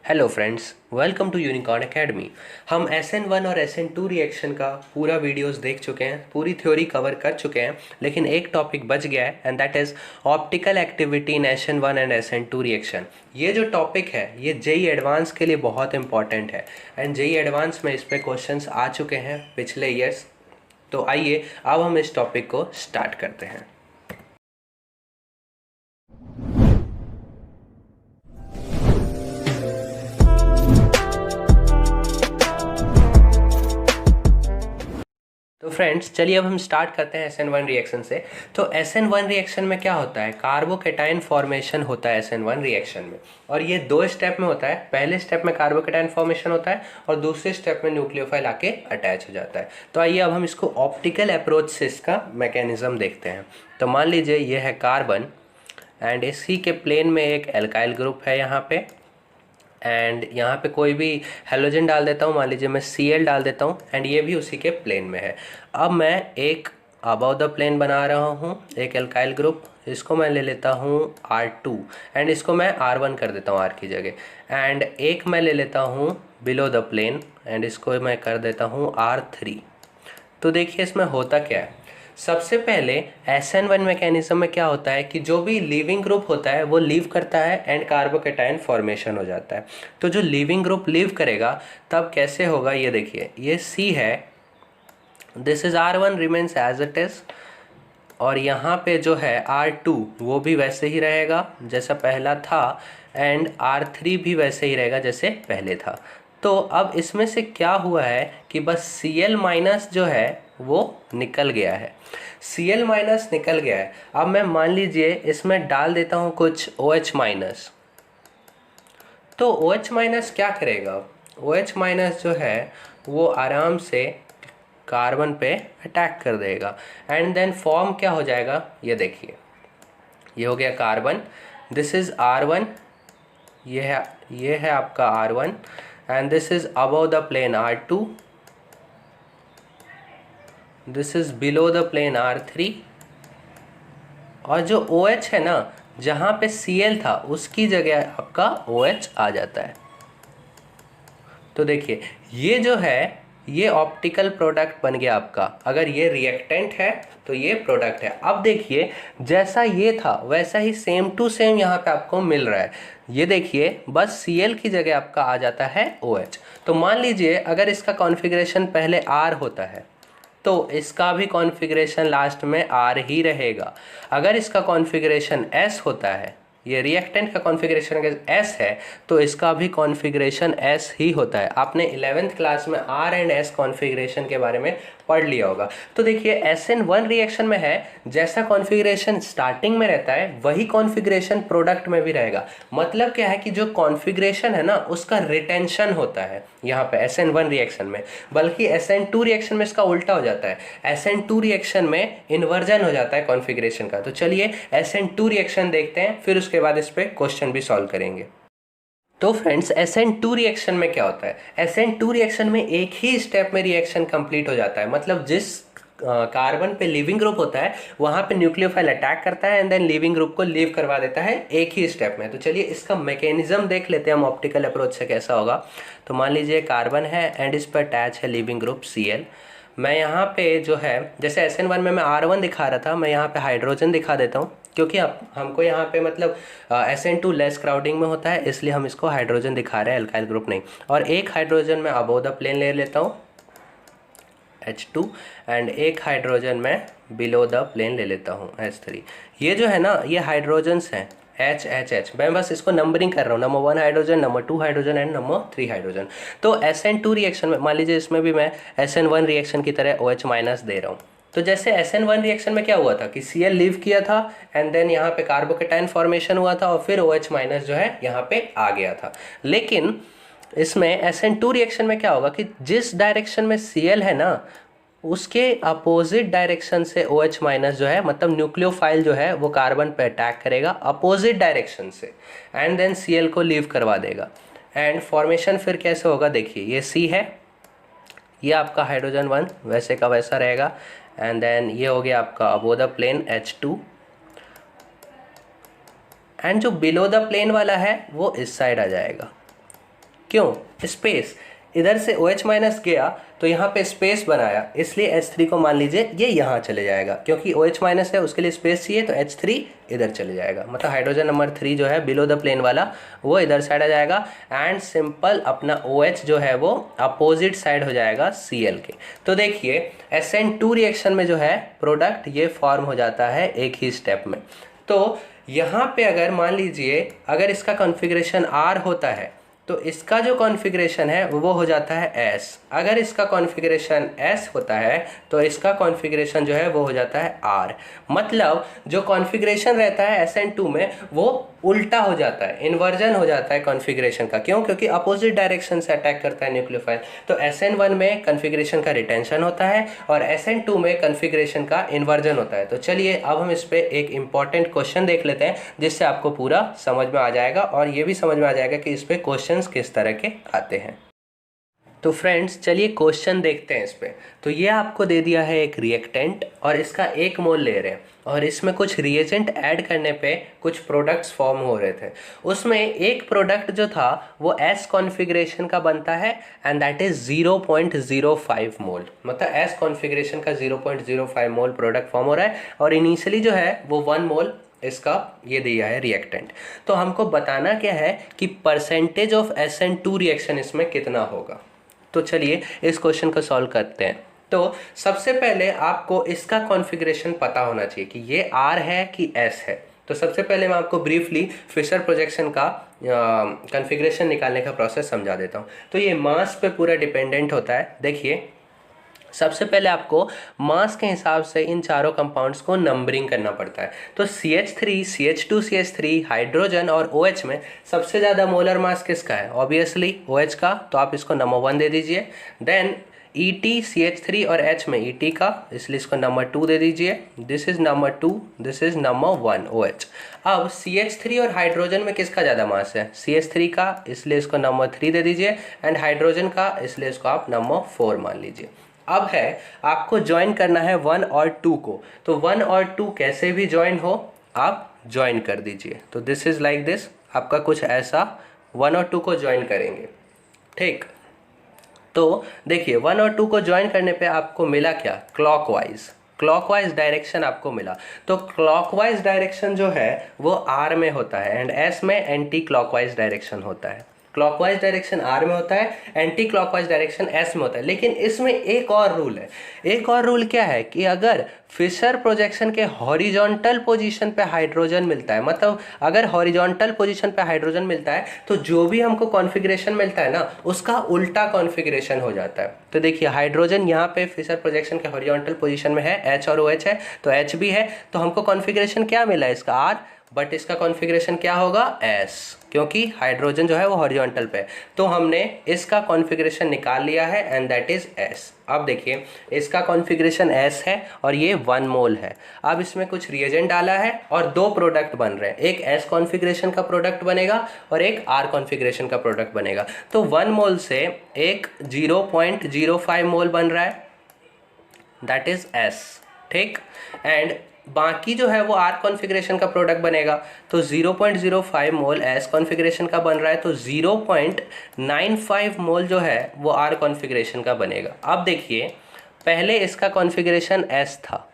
Hello friends, welcome to Unicorn Academy. हम SN1 और SN2 reaction का पूरा वीडियोस देख चुके हैं, पूरी थ्योरी कवर कर चुके हैं, लेकिन एक टॉपिक बच गया है and that is optical activity in SN1 and SN2 reaction. ये जो टॉपिक है ये जेई एडवांस के लिए बहुत इंपॉर्टेंट है एंड जेई एडवांस में इस पर क्वेश्चंस आ चुके हैं पिछले ईयर्स। तो आइए अब हम इस टॉपिक को स्टार्ट करते हैं। तो फ्रेंड्स चलिए अब हम स्टार्ट करते हैं SN1 रिएक्शन से। तो SN1 रिएक्शन में क्या होता है, कार्बोकेटाइन फॉर्मेशन होता है SN1 रिएक्शन में, और ये दो स्टेप में होता है। पहले स्टेप में कार्बोकेटाइन फॉर्मेशन होता है और दूसरे स्टेप में न्यूक्लियोफाइल आके अटैच हो जाता है। तो आइए अब हम इसको ऑप्टिकल अप्रोच से इसका मैकेनिज्म देखते हैं। तो मान लीजिए ये है कार्बन एंड इसी के प्लेन में एक एल्काइल ग्रुप है यहाँ पे, एंड यहाँ पे कोई भी हेलोजन डाल देता हूँ, मान लीजिए मैं Cl डाल देता हूँ एंड ये भी उसी के प्लेन में है। अब मैं एक अबव द प्लेन बना रहा हूँ, एक एल्काइल ग्रुप, इसको मैं ले लेता हूँ R2 एंड इसको मैं R1 कर देता हूँ R की जगह, एंड एक मैं ले लेता हूँ बिलो द प्लेन एंड इसको मैं कर देता हूँ R3। तो देखिए इसमें होता क्या है। सबसे पहले SN1 मैकेनिज्म में क्या होता है कि जो भी लीविंग ग्रुप होता है वो लीव करता है एंड कार्बोकेटाइन फॉर्मेशन हो जाता है। तो जो लीविंग ग्रुप लीव करेगा तब कैसे होगा, ये देखिए, ये C है, this is R1 remains as it is, और यहाँ पे जो है R2 वो भी वैसे ही रहेगा जैसा पहला था, एंड R3 भी वैसे ही रहेगा जैसे पहले था। तो अब इसमें से क्या हुआ है कि बस Cl माइनस जो है वो निकल गया है, Cl माइनस निकल गया है। अब मैं मान लीजिए इसमें डाल देता हूँ कुछ OH माइनस, तो OH माइनस क्या करेगा, OH माइनस जो है वो आराम से कार्बन पे अटैक कर देगा एंड देन फॉर्म क्या हो जाएगा, ये देखिए, ये हो गया कार्बन, दिस इज R1, ये है आपका R1 and this is above the plane R2, this is below the plane R3, और जो OH है ना, जहाँ पे Cl था उसकी जगह आपका OH आ जाता है। तो देखिए ये जो है ये ऑप्टिकल प्रोडक्ट बन गया आपका। अगर ये रिएक्टेंट है तो ये प्रोडक्ट है। अब देखिए जैसा ये था वैसा ही सेम टू सेम यहाँ पे आपको मिल रहा है। ये देखिए बस Cl की जगह आपका आ जाता है OH। तो मान लीजिए अगर इसका कॉन्फ़िगरेशन पहले R होता है तो इसका भी कॉन्फ़िगरेशन लास्ट में R ही रहेगा। अगर इसका कॉन्फ़िगरेशन S होता है, ये रिएक्टेंट का कॉन्फ़िगरेशन अगर S है तो इसका भी कॉन्फ़िगरेशन S ही होता है। आपने 11th क्लास में R एंड S कॉन्फ़िगरेशन के बारे में पढ़ लिया होगा। तो देखिए SN1 रिएक्शन में है, जैसा कॉन्फ़िगरेशन स्टार्टिंग में रहता है वही कॉन्फ़िगरेशन प्रोडक्ट में भी रहेगा। मतलब क्या है कि जो कॉन्फ़िगरेशन है ना उसका रिटेंशन होता है यहाँ पे SN1 रिएक्शन में, बल्कि SN2 रिएक्शन में इसका उल्टा हो जाता है। SN2 रिएक्शन में इन्वर्जन हो जाता है कॉन्फ़िगरेशन का। तो चलिए SN2 रिएक्शन देखते हैं, फिर उसके बाद इस पर क्वेश्चन भी सॉल्व करेंगे। तो फ्रेंड्स SN2 रिएक्शन में क्या होता है, SN2 रिएक्शन में एक ही स्टेप में रिएक्शन कंप्लीट हो जाता है। मतलब जिस कार्बन पे लिविंग ग्रुप होता है वहाँ पे न्यूक्लियोफाइल अटैक करता है एंड देन लिविंग ग्रुप को लीव करवा देता है एक ही स्टेप में। तो चलिए इसका मैकेनिज्म देख लेते हैं हम ऑप्टिकल अप्रोच से कैसा होगा। तो मान लीजिए कार्बन है एंड इस पर अटैच है लिविंग ग्रुप Cl। मैं यहाँ पे जो है जैसे SN1 में मैं R1 दिखा रहा था, मैं यहाँ पे हाइड्रोजन दिखा देता हूँ, क्योंकि हमको यहाँ पे मतलब SN2 लेस क्राउडिंग में होता है इसलिए हम इसको हाइड्रोजन दिखा रहे हैं, एल्काइल ग्रुप नहीं। और एक हाइड्रोजन मैं अबव द प्लेन ले लेता हूँ H2 एंड एक हाइड्रोजन मैं बिलो द प्लेन ले लेता हूँ H3। ये जो है ना ये हाइड्रोजन्स हैं H, मैं बस इसको नंबरिंग कर रहा हूँ, number 1 hydrogen, number 2 hydrogen and number 3 hydrogen. तो SN2 रिएक्शन में मान लीजिए इसमें भी मैं SN1 रिएक्शन की तरह OH माइनस दे रहा हूँ। तो जैसे SN1 रिएक्शन में क्या हुआ था कि Cl लीव किया था एंड देन यहाँ पे कार्बोकेटाइन फॉर्मेशन हुआ था और फिर OH माइनस जो है यहाँ पे आ गया था। लेकिन इसमें SN2 रिएक्शन में क्या होगा कि जिस डायरेक्शन में Cl है ना उसके अपोजिट डायरेक्शन से OH माइनस जो है मतलब न्यूक्लियोफाइल जो है वो कार्बन पे अटैक करेगा अपोजिट डायरेक्शन से एंड देन Cl को लीव करवा देगा। एंड फॉर्मेशन फिर कैसे होगा, देखिए ये C है, ये आपका हाइड्रोजन 1 वैसे का वैसा रहेगा एंड देन ये हो गया आपका above the plane H2 and जो बिलो द प्लेन वाला है वो इस साइड आ जाएगा। क्यों? स्पेस, इधर से OH माइनस गया तो यहाँ पे स्पेस बनाया, इसलिए H3 को मान लीजिए ये यहाँ चले जाएगा, क्योंकि OH माइनस है उसके लिए स्पेस चाहिए, तो H3 इधर चले जाएगा। मतलब हाइड्रोजन नंबर 3 जो है बिलो द प्लेन वाला वो इधर साइड आ जाएगा, एंड सिंपल अपना OH जो है वो अपोजिट साइड हो जाएगा Cl के। तो देखिए SN2 रिएक्शन में जो है प्रोडक्ट ये फॉर्म हो जाता है एक ही स्टेप में। तो यहाँ पे अगर मान लीजिए अगर इसका कॉन्फ़िगरेशन R होता है तो इसका जो कॉन्फ़िगरेशन है वो हो जाता है S। अगर इसका कॉन्फ़िगरेशन S होता है तो इसका कॉन्फ़िगरेशन जो है वो हो जाता है R। मतलब जो कॉन्फ़िगरेशन रहता है SN2 में वो उल्टा हो जाता है, इन्वर्जन हो जाता है कॉन्फ़िगरेशन का। क्यों? क्योंकि अपोजिट डायरेक्शन से अटैक करता है न्यूक्लियोफाइल। तो SN1 में कॉन्फ़िगरेशन का रिटेंशन होता है और SN2 में कॉन्फ़िगरेशन का इन्वर्जन होता है। तो चलिए अब हम इस पर एक इम्पॉर्टेंट क्वेश्चन देख लेते हैं जिससे आपको पूरा समझ में आ जाएगा और ये भी समझ में आ जाएगा कि इस पर क्वेश्चन किस तरह के आते हैं। तो फ्रेंड्स चलिए क्वेश्चन देखते हैं इस पे। तो ये आपको दे दिया है एक रिएक्टेंट और इसका 1 मोल ले रहे हैं और इसमें कुछ रिएजेंट ऐड करने पे कुछ प्रोडक्ट्स फॉर्म हो रहे थे। उसमें एक प्रोडक्ट जो था वो S कॉन्फ़िगरेशन का बनता है एंड दैट इज 0.05 मोल। मतलब S कॉन्फ़िगरेशन का 0.05 मोल प्रोडक्ट फॉर्म हो रहा है और इनिशियली जो है वो 1 मोल इसका ये दिया है रिएक्टेंट। तो हमको बताना क्या है कि परसेंटेज ऑफ SN2 रिएक्शन इसमें कितना होगा। तो चलिए इस क्वेश्चन को सॉल्व करते हैं। तो सबसे पहले आपको इसका कॉन्फ़िगरेशन पता होना चाहिए कि ये R है कि S है। तो सबसे पहले मैं आपको ब्रीफली फिशर प्रोजेक्शन का कॉन्फ़िगरेशन निकालने का प्रोसेस समझा देता हूँ। तो ये मास पे पूरा डिपेंडेंट होता है। देखिए सबसे पहले आपको मास के हिसाब से इन चारों कंपाउंड्स को नंबरिंग करना पड़ता है। तो CH3, CH2, CH3, हाइड्रोजन और OH में सबसे ज़्यादा मोलर मास किसका है? ऑब्वियसली OH का, तो आप इसको नंबर 1 दे दीजिए। देन ET, CH3 और H में ET का, इसलिए इसको नंबर 2 दे दीजिए। This is number 2, this is number 1 OH। अब CH3 और हाइड्रोजन में किसका ज़्यादा मास है? CH3 का, इसलिए इसको नंबर 3 दे दीजिए एंड हाइड्रोजन का, इसलिए इसको आप नंबर 4 मान लीजिए। अब है आपको ज्वाइन करना है 1 और 2 को। तो 1 और 2 कैसे भी ज्वाइन हो आप ज्वाइन कर दीजिए। तो दिस इज लाइक दिस, आपका कुछ ऐसा 1 और 2 को ज्वाइन करेंगे, ठीक। तो देखिए 1 और 2 को ज्वाइन करने पे आपको मिला क्या? क्लॉकवाइज डायरेक्शन आपको मिला। तो क्लॉकवाइज डायरेक्शन जो है वो R में होता है एंड S में एंटी क्लॉकवाइज डायरेक्शन होता है। क्लॉकवाइज डायरेक्शन R में होता है, एंटी क्लॉकवाइज डायरेक्शन S में होता है। लेकिन इसमें एक और रूल है। एक और रूल क्या है कि अगर फिशर प्रोजेक्शन के हॉरिजॉन्टल पोजीशन पे हाइड्रोजन मिलता है, मतलब अगर हॉरिजॉन्टल पोजीशन पे हाइड्रोजन मिलता है तो जो भी हमको कॉन्फ़िगरेशन मिलता है ना उसका उल्टा कॉन्फ़िगरेशन हो जाता है। तो देखिए हाइड्रोजन यहाँ पे फिशर प्रोजेक्शन के हॉरिजॉन्टल पोजीशन में है, H और OH है, तो H भी है, तो हमको कॉन्फ़िगरेशन क्या मिला है इसका R, बट इसका कॉन्फ़िगरेशन क्या होगा? S, क्योंकि हाइड्रोजन जो है वो हॉरिजॉन्टल पे। तो हमने इसका कॉन्फ़िगरेशन निकाल लिया है एंड दैट इज S। अब देखिए इसका कॉन्फ़िगरेशन S है और ये 1 मोल है। अब इसमें कुछ रिएजेंट डाला है और 2 प्रोडक्ट बन रहे हैं, एक S कॉन्फ़िगरेशन का प्रोडक्ट बनेगा और एक R कॉन्फ़िगरेशन का प्रोडक्ट बनेगा। तो 1 मोल से एक 0.05 मोल बन रहा है, दैट इज S, ठीक। एंड बाकी जो है वो R कॉन्फ़िगरेशन का प्रोडक्ट बनेगा। तो 0.05 मोल S कॉन्फ़िगरेशन का बन रहा है, तो 0.95 मोल जो है वो R कॉन्फ़िगरेशन का बनेगा। अब देखिए पहले इसका कॉन्फ़िगरेशन S था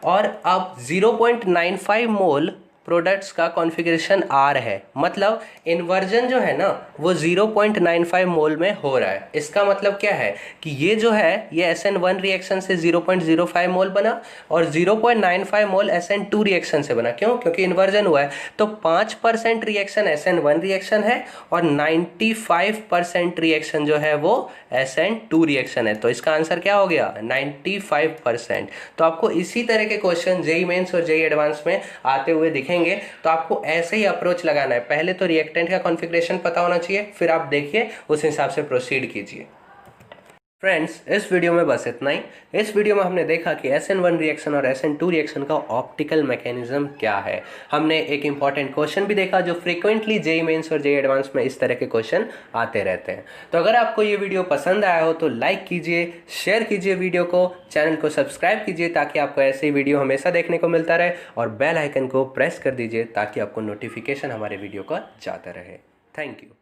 और अब 0.95 मोल प्रोडक्ट्स का कॉन्फ़िगरेशन R है। मतलब इन्वर्जन जो है ना वो 0.95 मोल में हो रहा है। इसका मतलब क्या है कि ये जो है ये SN1 रिएक्शन से 0.05 मोल बना और 0.95 मोल SN2 रिएक्शन से बना। क्यों? क्योंकि इन्वर्जन हुआ है। तो 5% रिएक्शन SN1 रिएक्शन है और 95% रिएक्शन जो है वो SN2 रिएक्शन है। तो इसका आंसर क्या हो गया? 95%। तो आपको इसी तरह के क्वेश्चन जेईई मेंस और जेईई एडवांस में आते हुए दिखेंगे। तो आपको ऐसे ही अप्रोच लगाना है। पहले तो रिएक्टेंट का कॉन्फ़िगरेशन पता होना चाहिए, फिर आप देखिए उस हिसाब से प्रोसीड कीजिए। फ्रेंड्स इस वीडियो में बस इतना ही। इस वीडियो में हमने देखा कि SN1 रिएक्शन और SN2 रिएक्शन का ऑप्टिकल मैकेनिज्म क्या है। हमने एक इंपॉर्टेंट क्वेश्चन भी देखा जो फ्रीक्वेंटली जेईई मेंस और जेईई एडवांस में इस तरह के क्वेश्चन आते रहते हैं। तो अगर आपको ये वीडियो पसंद आया हो तो लाइक कीजिए, शेयर कीजिए वीडियो को, चैनल को सब्सक्राइब कीजिए ताकि आपको ऐसे ही वीडियो हमेशा देखने को मिलता रहे और बेल आइकन को प्रेस कर दीजिए ताकि आपको नोटिफिकेशन हमारे वीडियो का जाता रहे। Thank you.